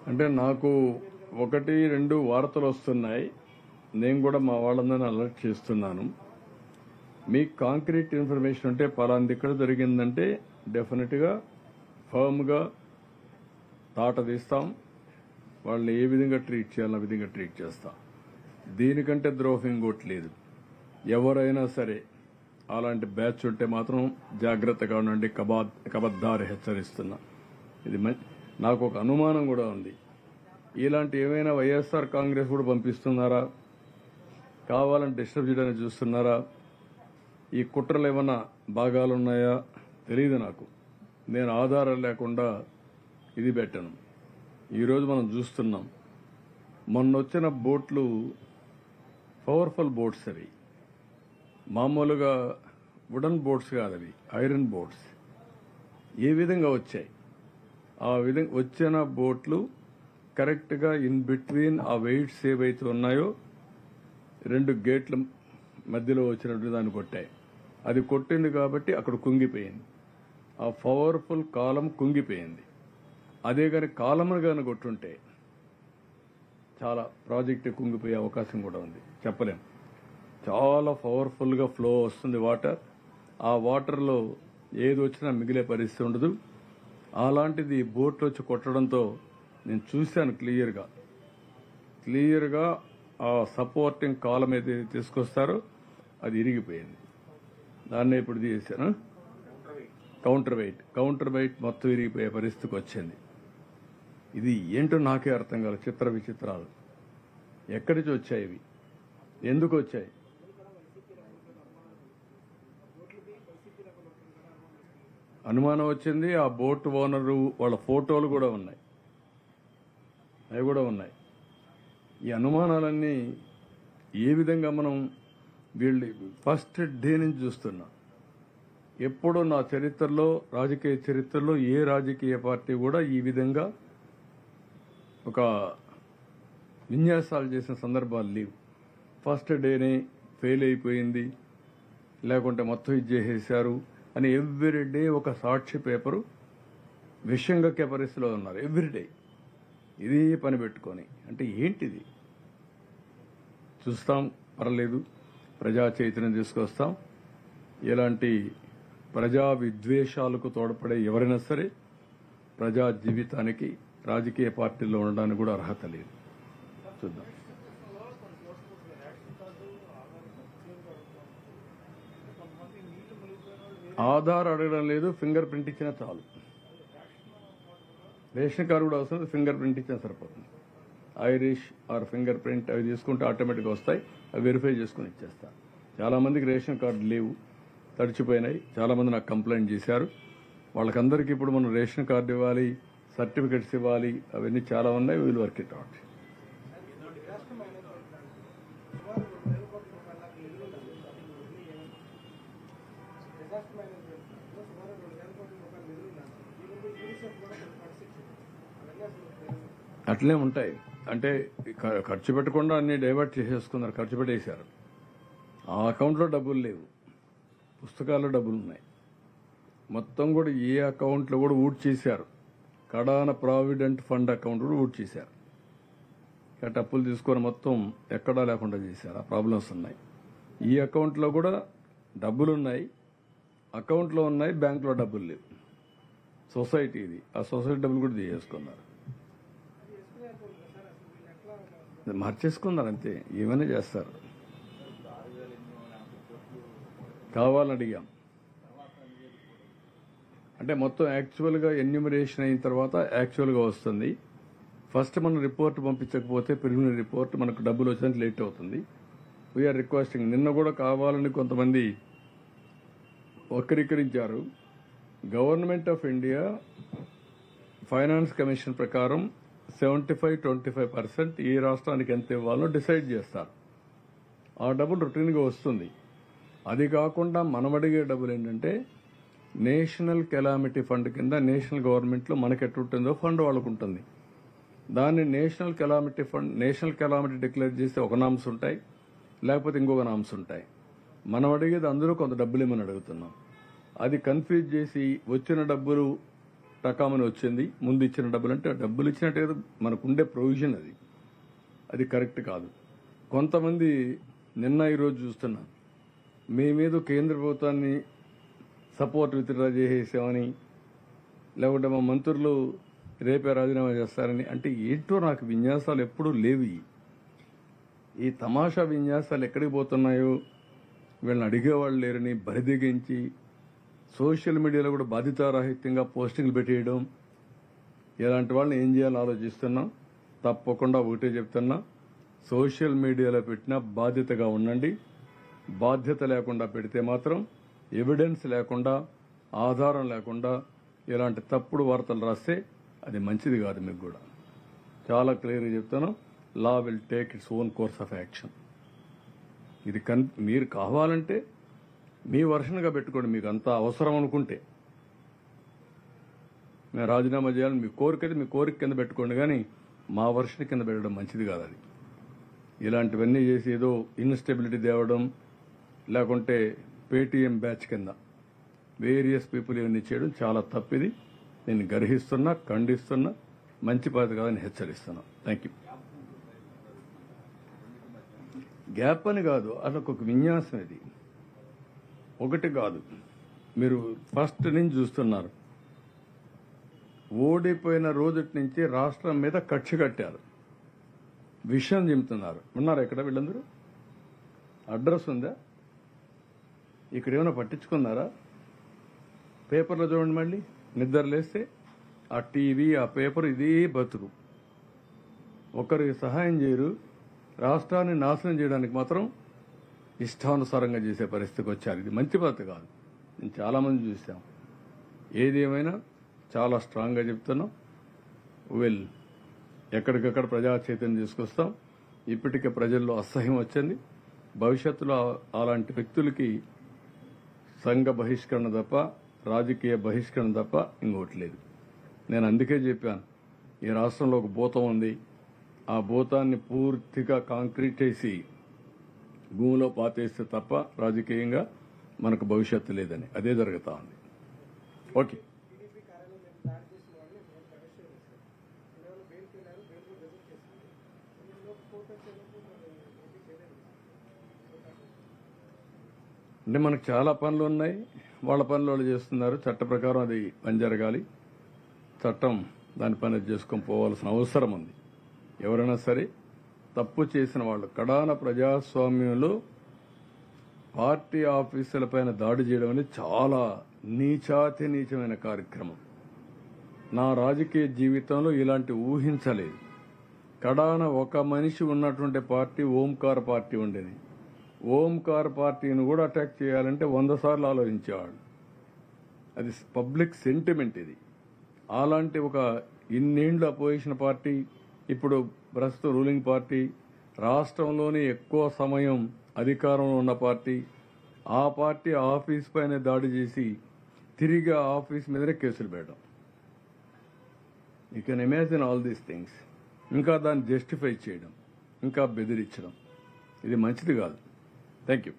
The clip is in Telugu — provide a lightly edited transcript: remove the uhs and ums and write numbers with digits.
అంటే నాకు 1-2 వార్తలు వస్తున్నాయి. నేను కూడా మా వాళ్ళందరినీ అలర్ట్ చేస్తున్నాను. మీకు కాంక్రీట్ ఇన్ఫర్మేషన్ ఉంటే పలాంది ఇక్కడ జరిగిందంటే డెఫినెట్గా ఫర్మ్గా తాట తీస్తాం. వాళ్ళని ఏ విధంగా ట్రీట్ చేయాలో ఆ విధంగా ట్రీట్ చేస్తాం. దీనికంటే ద్రోహం ఇంకోటి లేదు. ఎవరైనా సరే అలాంటి బ్యాచ్ ఉంటే మాత్రం జాగ్రత్తగా ఉండండి. కబద్దారి హెచ్చరిస్తున్నా. ఇది నాకు ఒక అనుమానం కూడా ఉంది. ఇలాంటి ఏమైనా వైఎస్ఆర్ కాంగ్రెస్ కూడా పంపిస్తున్నారా, కావాలని డిస్టర్బ్ చేయడానికి చూస్తున్నారా, ఈ కుట్రలు ఏమన్నా భాగాలున్నాయా తెలియదు నాకు. నేను ఆధారం లేకుండా ఇది పెట్టను. ఈరోజు మనం చూస్తున్నాం, మొన్నొచ్చిన బోట్లు పవర్ఫుల్ బోట్స్, అవి మామూలుగా వుడన్ బోట్స్ కాదు, అవి ఐరన్ బోట్స్. ఏ విధంగా వచ్చాయి, ఆ విధంగా వచ్చిన బోట్లు కరెక్ట్గా ఇన్ బిట్వీన్ ఆ వెయిట్స్ ఏవైతే ఉన్నాయో 2 గేట్ల మధ్యలో వచ్చినట్టు దాన్ని కొట్టాయి. అది కొట్టింది కాబట్టి అక్కడ కుంగిపోయింది. ఆ పవర్ఫుల్ కాలం కుంగిపోయింది. అదే కానీ కాలమును కానీ కొట్టుంటే చాలా ప్రాజెక్టు కుంగిపోయే అవకాశం కూడా ఉంది. చెప్పలేం. చాలా పవర్ఫుల్గా ఫ్లో వస్తుంది వాటర్. ఆ వాటర్లో ఏది వచ్చినా మిగిలే పరిస్థితి ఉండదు. అలాంటిది బోట్లు వచ్చి కొట్టడంతో నేను చూశాను క్లియర్గా ఆ సపోర్టింగ్ కాలం ఏదైతే తీసుకొస్తారో అది ఇరిగిపోయింది. దాన్నే ఇప్పుడు తీసాను కౌంటర్ వెయిట్ మొత్తం ఇరిగిపోయే పరిస్థితికి వచ్చింది. ఇది ఏంటో నాకే అర్థం కాదు. చిత్ర విచిత్రాలు ఎక్కడి నుంచి వచ్చాయి, ఇవి ఎందుకు వచ్చాయి? అనుమానం వచ్చింది. ఆ బోట్ ఓనరు వాళ్ళ ఫోటోలు కూడా ఉన్నాయి, అవి కూడా ఉన్నాయి. ఈ అనుమానాలన్నీ ఏ విధంగా మనం వీళ్ళు ఫస్ట్ డే నుంచి చూస్తున్నాం. ఎప్పుడూ నా చరిత్రలో, రాజకీయ చరిత్రలో ఏ రాజకీయ పార్టీ కూడా ఈ విధంగా ఒక విన్యాసాలు చేసిన సందర్భాలు లేవు. ఫస్ట్ డేనే ఫెయిల్ అయిపోయింది, లేకుంటే మొత్తం ఇది చేసేశారు అని ఎవ్రీ డే ఒక సాక్షి పేపరు విషయంగా పరిస్థితిలో ఉన్నారు. ఎవ్రీడే ఇదే పని పెట్టుకొని. అంటే ఏంటిది? చూస్తాం, పర్లేదు, ప్రజా చైతన్యం తీసుకొస్తాం. ఇలాంటి ప్రజా విద్వేషాలకు తోడ్పడే ఎవరైనా సరే ప్రజా జీవితానికి రాజకీయ పార్టీల్లో ఉండడానికి కూడా అర్హత లేదు. చూద్దాం. ఆధార్ అడగడం లేదు, ఫింగర్ ప్రింట్ ఇచ్చినా చాలు. రేషన్ కార్డు కూడా అవసరం, ఫింగర్ ప్రింట్ ఇచ్చినా సరిపోతుంది. ఐరిష్ ఆర్ ఫింగర్ ప్రింట్ అవి తీసుకుంటే ఆటోమేటిక్గా వస్తాయి. అవి వెరిఫై చేసుకుని ఇచ్చేస్తారు. చాలా మందికి రేషన్ కార్డు లేవు, తడిచిపోయినాయి. చాలా మంది నాకు కంప్లైంట్ చేశారు. వాళ్ళకందరికీ ఇప్పుడు మనం రేషన్ కార్డు ఇవ్వాలి, సర్టిఫికెట్స్ ఇవ్వాలి, అవన్నీ చాలా ఉన్నాయి. వీళ్ళు వర్క్ ఇట్ అవుట్. అట్లనే ఉంటాయి. అంటే ఖర్చు పెట్టకుండా అన్ని డైవర్ట్ చేసేసుకున్నారు, ఖర్చు పెట్టేశారు. ఆ అకౌంట్లో డబ్బులు లేవు, పుస్తకాల్లో డబ్బులు ఉన్నాయి. మొత్తం కూడా ఏ అకౌంట్లో కూడా ఊట్ చేశారు. కడాన ప్రావిడెంట్ ఫండ్ అకౌంట్ కూడా ఊట్ చేశారు. కాబట్టి అప్పులు తీసుకొని మొత్తం ఎక్కడా లేకుండా చేశారు. ఆ ప్రాబ్లమ్స్ ఉన్నాయి. ఈ అకౌంట్లో కూడా డబ్బులు ఉన్నాయి, అకౌంట్లో ఉన్నాయి, బ్యాంకులో డబ్బులు లేవు. సొసైటీ ఇది, ఆ సొసైటీ డబ్బులు కూడా తీసేసుకున్నారు. మార్చేసుకున్నారు అంతే. ఏమైనా చేస్తారు. కావాలని అడిగాం. అంటే మొత్తం యాక్చువల్గా ఎన్యూమరేషన్ అయిన తర్వాత యాక్చువల్గా వస్తుంది. ఫస్ట్ మనం రిపోర్ట్ పంపించకపోతే ప్రిలిమినరీ రిపోర్ట్ మనకు డబ్బులు వచ్చేందుకు లేట్ అవుతుంది. We are requesting. నిన్న కూడా కావాలని కొంతమంది వక్రీకరించారు. Government of India finance commission ప్రకారం 75-25% ఏ రాష్ట్రానికి ఎంత ఇవ్వాలో డిసైడ్ చేస్తారు. ఆ డబ్బులు రొటీన్గా వస్తుంది. అది కాకుండా మనం అడిగే డబ్బులు ఏంటంటే నేషనల్ కెలామిటీ ఫండ్ కింద నేషనల్ గవర్నమెంట్లో మనకి ఎట్టుంటుందో ఫండ్ వాళ్ళకు ఉంటుంది. దాన్ని నేషనల్ కెలామిటీ డిక్లేర్ చేస్తే ఒక నామ్స్ ఉంటాయి, లేకపోతే ఇంకొక నామ్స్ ఉంటాయి. మనం అడిగేది అందులో కొంత డబ్బులు ఏమని అడుగుతున్నాం. అది కన్ఫ్యూజ్ చేసి వచ్చిన డబ్బులు టకామని వచ్చింది, ముందు ఇచ్చిన డబ్బులు అంటే డబ్బులు ఇచ్చినట్టు కదా మనకు ఉండే ప్రొవిజన్ అది కరెక్ట్ కాదు. కొంతమంది నిన్న ఈరోజు చూస్తున్నా మేమేదో కేంద్ర ప్రభుత్వాన్ని సపోర్ట్ విత్డ్రా చేసేసామని, లేకుంటే మా మంత్రులు రేపే రాజీనామా చేస్తారని, అంటే ఏంటో నాకు విన్యాసాలు ఎప్పుడూ లేవి. ఈ తమాషా విన్యాసాలు ఎక్కడికి పోతున్నాయో వీళ్ళని అడిగేవాళ్ళు లేరని బరిదిగించి సోషల్ మీడియాలో కూడా బాధ్యతారాహిత్యంగా పోస్టింగ్లు పెట్టేయడం, ఇలాంటి వాళ్ళని ఏం చేయాలో ఆలోచిస్తున్నాం. తప్పకుండా ఒకటే చెప్తున్నా, సోషల్ మీడియాలో పెట్టినా బాధ్యతగా ఉండండి. బాధ్యత లేకుండా పెడితే మాత్రం ఎవిడెన్స్ లేకుండా, ఆధారం లేకుండా ఇలాంటి తప్పుడు వార్తలు రాస్తే అది మంచిది కాదు. మీకు కూడా చాలా క్లియర్గా చెప్తాను, law will take its own course of action. ఇది మీరు కావాలంటే మీ వర్షన్గా పెట్టుకోండి, మీకు అంత అవసరం అనుకుంటే. మేము రాజీనామా చేయాలని మీ కోరిక అయితే మీ కోరిక కింద పెట్టుకోండి, కానీ మా వర్షన్ కింద పెట్టడం మంచిది కాదు. అది ఇలాంటివన్నీ చేసి ఏదో ఇన్స్టెబిలిటీ తేవడం, లేకుంటే పేటీఎం బ్యాచ్ కింద వేరియస్ పీపుల్ ఇవన్నీ చేయడం చాలా తప్పిది. నేను గర్హిస్తున్నా, ఖండిస్తున్నా, మంచి పద్ధతి కాదని హెచ్చరిస్తున్నా. Thank you. గ్యాప్ అని కాదు, అదొక విన్యాసం. ఇది ఒకటి కాదు, మీరు ఫస్ట్ నుంచి చూస్తున్నారు. ఓడిపోయిన రోజుటి నుంచి రాష్ట్రం మీద కక్ష కట్టారు, విషయం చెబుతున్నారు. ఉన్నారు ఎక్కడ వీళ్ళందరూ? అడ్రస్ ఉందా? ఇక్కడ ఏమైనా పట్టించుకున్నారా? పేపర్లో చూడండి, మళ్ళీ నిద్ర లేస్తే ఆ టీవీ, ఆ పేపర్, ఇదే బతుకు. ఒకరికి సహాయం చేయరు, రాష్ట్రాన్ని నాశనం చేయడానికి మాత్రం ఇష్టానుసారంగా చేసే పరిస్థితికి వచ్చారు. ఇది మంచి పద్ధతి కాదు. నేను చాలామంది చూసాం. ఏది ఏమైనా చాలా స్ట్రాంగ్గా చెప్తున్నాం. ఎక్కడికక్కడ ప్రజా చైతన్యం తీసుకొస్తాం. ఇప్పటికే ప్రజల్లో అసహ్యం వచ్చింది. భవిష్యత్తులో అలాంటి వ్యక్తులకి సంఘ బహిష్కరణ తప్ప, రాజకీయ బహిష్కరణ తప్ప ఇంకోటి లేదు. నేను అందుకే చెప్పాను, ఈ రాష్ట్రంలో ఒక భూతం ఉంది, ఆ భూతాన్ని పూర్తిగా కాంక్రీట్ చేసి భూమిలో పాతేస్తే తప్ప రాజకీయంగా మనకు భవిష్యత్తు లేదని. అదే జరుగుతా ఉంది. ఓకే, అంటే మనకు చాలా పనులు ఉన్నాయి, వాళ్ళ పనులు వాళ్ళు చేస్తున్నారు. చట్ట ప్రకారం అది పని జరగాలి. చట్టం దాని పని చేసుకొని పోవాల్సిన అవసరం ఉంది. ఎవరైనా సరే తప్పు చేసిన వాళ్ళు, కడాన ప్రజాస్వామ్యంలో పార్టీ ఆఫీసులపైన దాడి చేయడం అనేది చాలా నీచాతి నీచమైన కార్యక్రమం. నా రాజకీయ జీవితంలో ఇలాంటి ఊహించలేదు. కడాన ఒక మనిషి ఉన్నటువంటి పార్టీ ఓంకార్ పార్టీ ఉండేది. ఓంకార్ పార్టీని కూడా అటాక్ చేయాలంటే 100 సార్లు ఆలోచించేవాడు. అది పబ్లిక్ సెంటిమెంట్. ఇది అలాంటి ఒక ఇన్నేండ్ల అపోజిషన్ పార్టీ, ఇప్పుడు ప్రస్తుతం రూలింగ్ పార్టీ, రాష్ట్రంలోనే ఎక్కువ సమయం అధికారంలో ఉన్న పార్టీ, ఆ పార్టీ ఆఫీస్ పైన దాడి చేసి తిరిగి ఆ ఆఫీస్ మీదనే కేసులు పెట్టడం. You can imagine all these things. ఇంకా దాన్ని జస్టిఫై చేయడం, ఇంకా బెదిరించడం, ఇది మంచిది కాదు. Thank you.